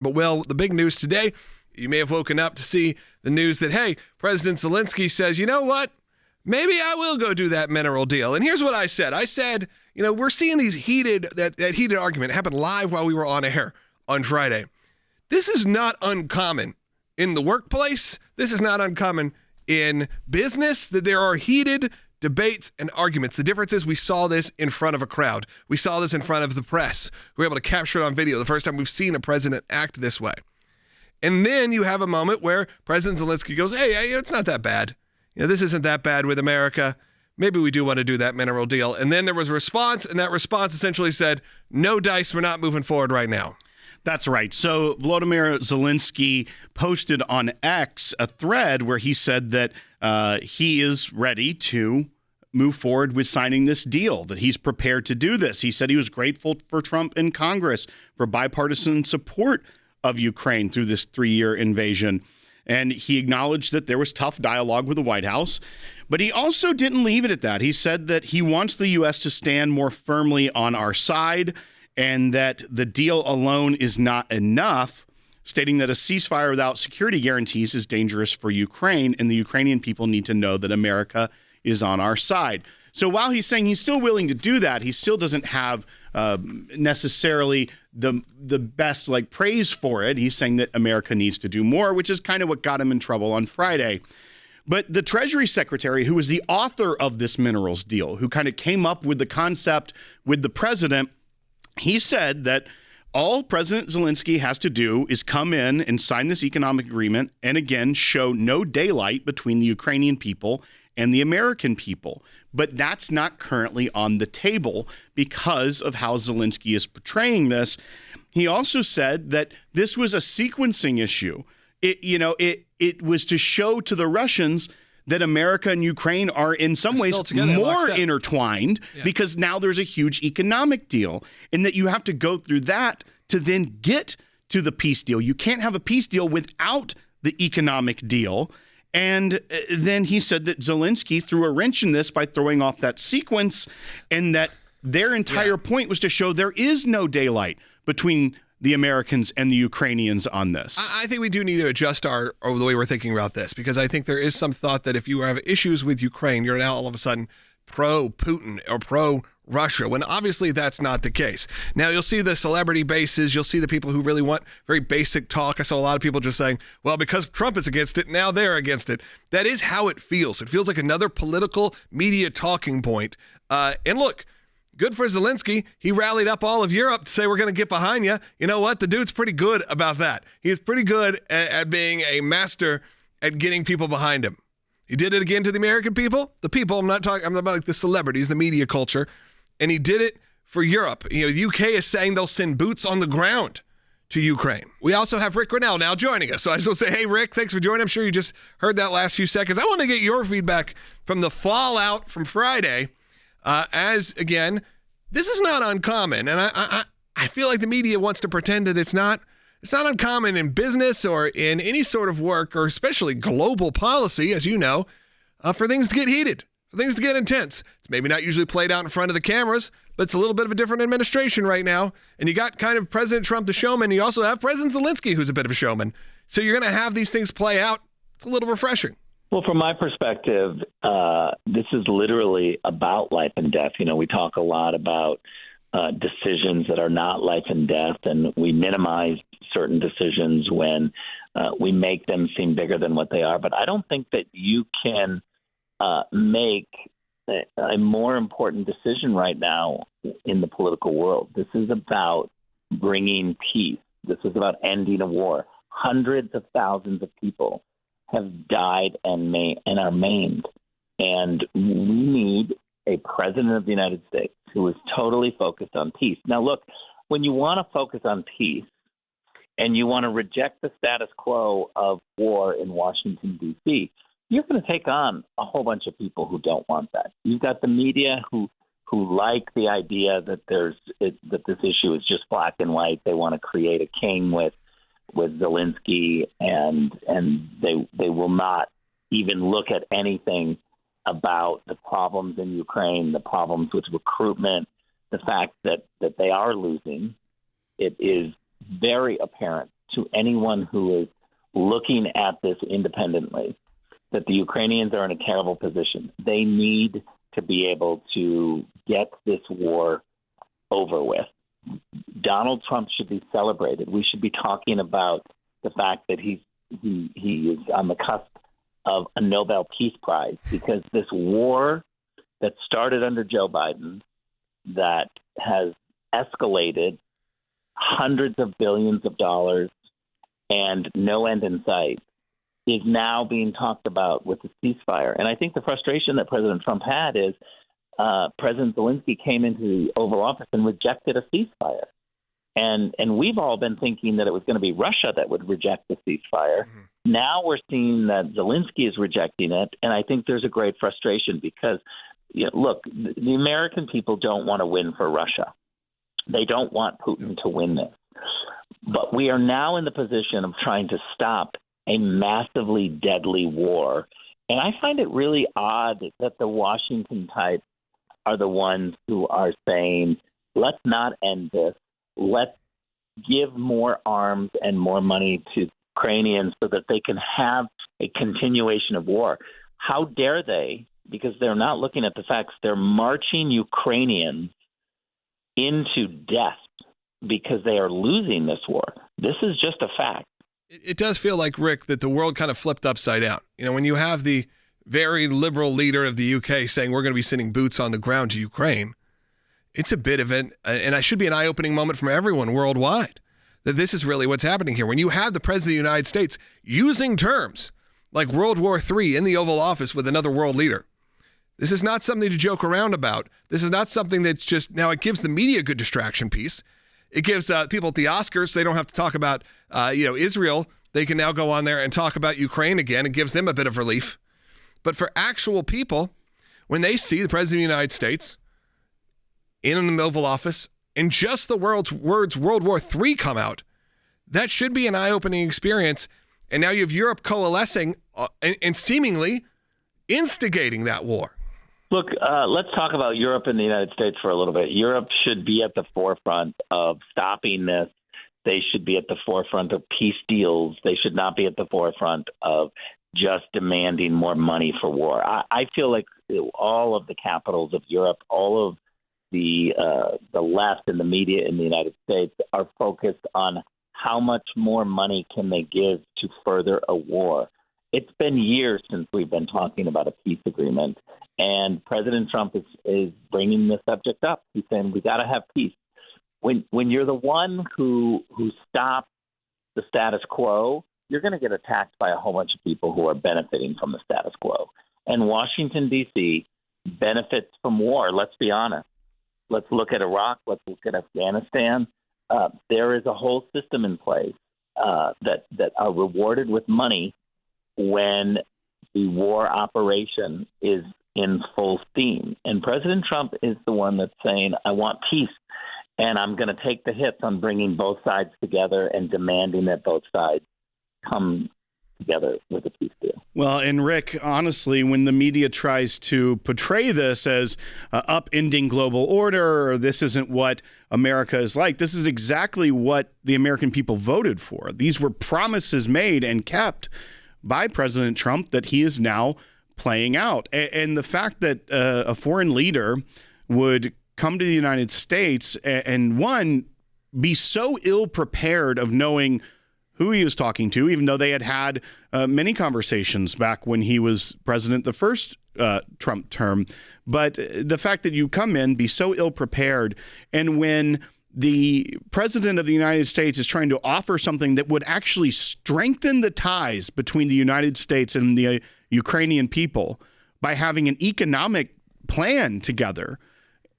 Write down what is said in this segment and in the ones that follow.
But, well, the big news today, you may have woken up to see the news that, hey, President Zelensky says, you know what? Maybe I will go do that mineral deal. And here's what I said. I said, we're seeing these that heated argument happen live while we were on air on Friday. This is not uncommon in the workplace. This is not uncommon in business, that there are heated debates and arguments. The difference is we saw this in front of a crowd. We saw this in front of the press. We were able to capture it on video. The first time we've seen a president act this way. And then you have a moment where President Zelensky goes, hey, it's not that bad. This isn't that bad with America. Maybe we do want to do that mineral deal. And then there was a response, and that response essentially said, no dice, we're not moving forward right now. That's right. So Vladimir Zelensky posted on X a thread where he said that he is ready to move forward with signing this deal, that he's prepared to do this. He said he was grateful for Trump and Congress for bipartisan support of Ukraine through this 3-year invasion. And he acknowledged that there was tough dialogue with the White House. But he also didn't leave it at that. He said that he wants the U.S. to stand more firmly on our side and that the deal alone is not enough, stating that a ceasefire without security guarantees is dangerous for Ukraine, and the Ukrainian people need to know that America is on our side. So while he's saying he's still willing to do that, he still doesn't have necessarily the best praise for it. He's saying that America needs to do more, which is kind of what got him in trouble on Friday. But the Treasury Secretary, who was the author of this minerals deal, who kind of came up with the concept with the president, he said that all President Zelensky has to do is come in and sign this economic agreement and, again, show no daylight between the Ukrainian people and the American people. But that's not currently on the table because of how Zelensky is portraying this. He also said that this was a sequencing issue. It was to show to the Russians that America and Ukraine are in some ways more intertwined because now there's a huge economic deal, and that you have to go through that to then get to the peace deal. You can't have a peace deal without the economic deal. And then he said that Zelensky threw a wrench in this by throwing off that sequence, and that their entire point was to show there is no daylight between the Americans and the Ukrainians on this. I think we do need to adjust the way we're thinking about this, because I think there is some thought that if you have issues with Ukraine, you're now all of a sudden pro-Putin or pro-Russia, when obviously that's not the case. Now, you'll see the celebrity bases. You'll see the people who really want very basic talk. I saw a lot of people just saying, well, because Trump is against it, now they're against it. That is how it feels. It feels like another political media talking point. And look, good for Zelensky. He rallied up all of Europe to say, we're going to get behind you. You know what? The dude's pretty good about that. He's pretty good at being a master at getting people behind him. He did it again to the American people. The people, I'm about like the celebrities, the media culture. And he did it for Europe. The UK is saying they'll send boots on the ground to Ukraine. We also have Rick Grenell now joining us. So I just want to say, hey, Rick, thanks for joining. I'm sure you just heard that last few seconds. I want to get your feedback from the fallout from Friday. As, again, this is not uncommon. And I feel like the media wants to pretend that it's not uncommon in business or in any sort of work, or especially global policy, as you know, for things to get heated, for things to get intense. It's maybe not usually played out in front of the cameras, but it's a little bit of a different administration right now. And you got kind of President Trump, the showman. You also have President Zelensky, who's a bit of a showman. So you're going to have these things play out. It's a little refreshing. Well, from my perspective, this is literally about life and death. We talk a lot about decisions that are not life and death, and we minimize certain decisions when we make them seem bigger than what they are. But I don't think that you can make a more important decision right now in the political world. This is about bringing peace. This is about ending a war. Hundreds of thousands of people have died and are maimed. And we need a president of the United States who is totally focused on peace. Now, look, when you want to focus on peace and you want to reject the status quo of war in Washington, D.C., you're going to take on a whole bunch of people who don't want that. You've got the media who like the idea that that this issue is just black and white. They want to create a king with Zelensky, and they will not even look at anything about the problems in Ukraine, the problems with recruitment, the fact that they are losing. It is very apparent to anyone who is looking at this independently that the Ukrainians are in a terrible position. They need to be able to get this war over with. Donald Trump should be celebrated. We should be talking about the fact that he is on the cusp of a Nobel Peace Prize, because this war that started under Joe Biden, that has escalated hundreds of billions of dollars and no end in sight, is now being talked about with the ceasefire. And I think the frustration that President Trump had is President Zelensky came into the Oval Office and rejected a ceasefire. And we've all been thinking that it was going to be Russia that would reject the ceasefire. Mm-hmm. Now we're seeing that Zelensky is rejecting it. And I think there's a great frustration because, look, the American people don't want to win for Russia. They don't want Putin to win this. But we are now in the position of trying to stop a massively deadly war. And I find it really odd that the Washington types are the ones who are saying, let's not end this. Let's give more arms and more money to Ukrainians so that they can have a continuation of war. How dare they? Because they're not looking at the facts. They're marching Ukrainians into death because they are losing this war. This is just a fact. It does feel like, Rick, that the world kind of flipped upside down. When you have the very liberal leader of the UK saying we're going to be sending boots on the ground to Ukraine, it's a bit of and it should be an eye-opening moment from everyone worldwide, that this is really what's happening here. When you have the President of the United States using terms like World War III in the Oval Office with another world leader, this is not something to joke around about. This is not something that's just, now it gives the media a good distraction piece. It gives people at the Oscars, they don't have to talk about, Israel. They can now go on there and talk about Ukraine again. It gives them a bit of relief. But for actual people, when they see the President of the United States in the Oval Office and just the words World War III come out, that should be an eye-opening experience. And now you have Europe coalescing and seemingly instigating that war. Look, let's talk about Europe and the United States for a little bit. Europe should be at the forefront of stopping this. They should be at the forefront of peace deals. They should not be at the forefront of just demanding more money for war. I feel like all of the capitals of Europe, all of the left and the media in the United States are focused on how much more money can they give to further a war. It's been years since we've been talking about a peace agreement, and President Trump is bringing the subject up. He's saying we got to have peace. When you're the one who stops the status quo, you're going to get attacked by a whole bunch of people who are benefiting from the status quo. And Washington, D.C. benefits from war. Let's be honest. Let's look at Iraq. Let's look at Afghanistan. There is a whole system in place that are rewarded with money when the war operation is in full steam. And President Trump is the one that's saying, I want peace, and I'm going to take the hits on bringing both sides together and demanding that both sides come together with a peace deal. Well, and Rick, honestly, when the media tries to portray this as upending global order, or this isn't what America is like, this is exactly what the American people voted for. These were promises made and kept by President Trump that he is now playing out. And the fact that a foreign leader would come to the United States and one, be so ill prepared of knowing who he was talking to, even though they had many conversations back when he was president the first Trump term. But the fact that you come in, be so ill prepared, and when the president of the United States is trying to offer something that would actually strengthen the ties between the United States and the Ukrainian people by having an economic plan together,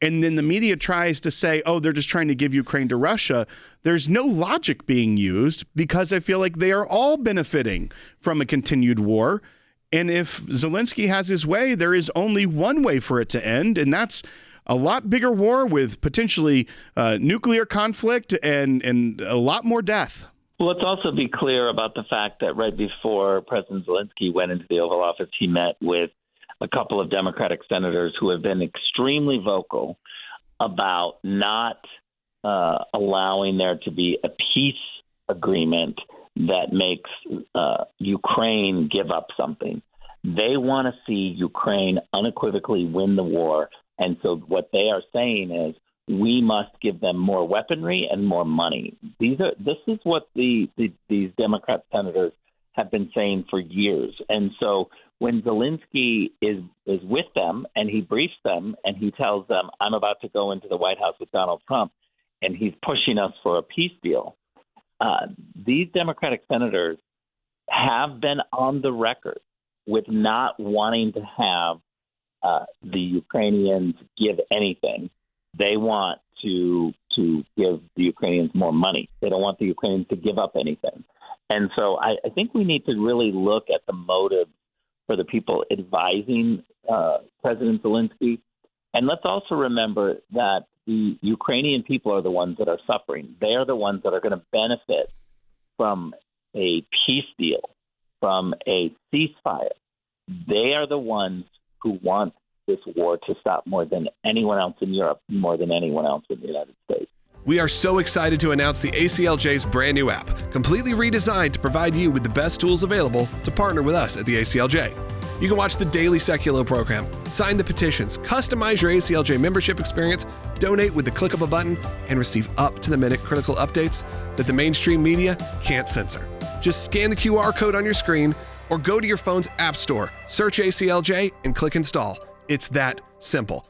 and then the media tries to say, oh, they're just trying to give Ukraine to Russia, there's no logic being used, because I feel like they are all benefiting from a continued war. And if Zelensky has his way, there is only one way for it to end, and that's a lot bigger war with potentially nuclear conflict and a lot more death. Well, let's also be clear about the fact that right before President Zelensky went into the Oval Office, he met with a couple of Democratic senators who have been extremely vocal about not allowing there to be a peace agreement that makes Ukraine give up something. They want to see Ukraine unequivocally win the war. And so what they are saying is we must give them more weaponry and more money. This is what these Democrat senators have been saying for years. And so when Zelensky is with them and he briefs them and he tells them, I'm about to go into the White House with Donald Trump, and he's pushing us for a peace deal, these Democratic senators have been on the record with not wanting to have the Ukrainians give anything. They want to give the Ukrainians more money. They don't want the Ukrainians to give up anything. And so I think we need to really look at the motive for the people advising President Zelensky. And let's also remember that the Ukrainian people are the ones that are suffering. They are the ones that are going to benefit from a peace deal, from a ceasefire. They are the ones who want this war to stop more than anyone else in Europe, more than anyone else in the United States. We are so excited to announce the ACLJ's brand new app, completely redesigned to provide you with the best tools available to partner with us at the ACLJ. You can watch the daily Seculo program, sign the petitions, customize your ACLJ membership experience, donate with the click of a button, and receive up-to-the-minute critical updates that the mainstream media can't censor. Just scan the QR code on your screen or go to your phone's app store, search ACLJ, and click install. It's that simple.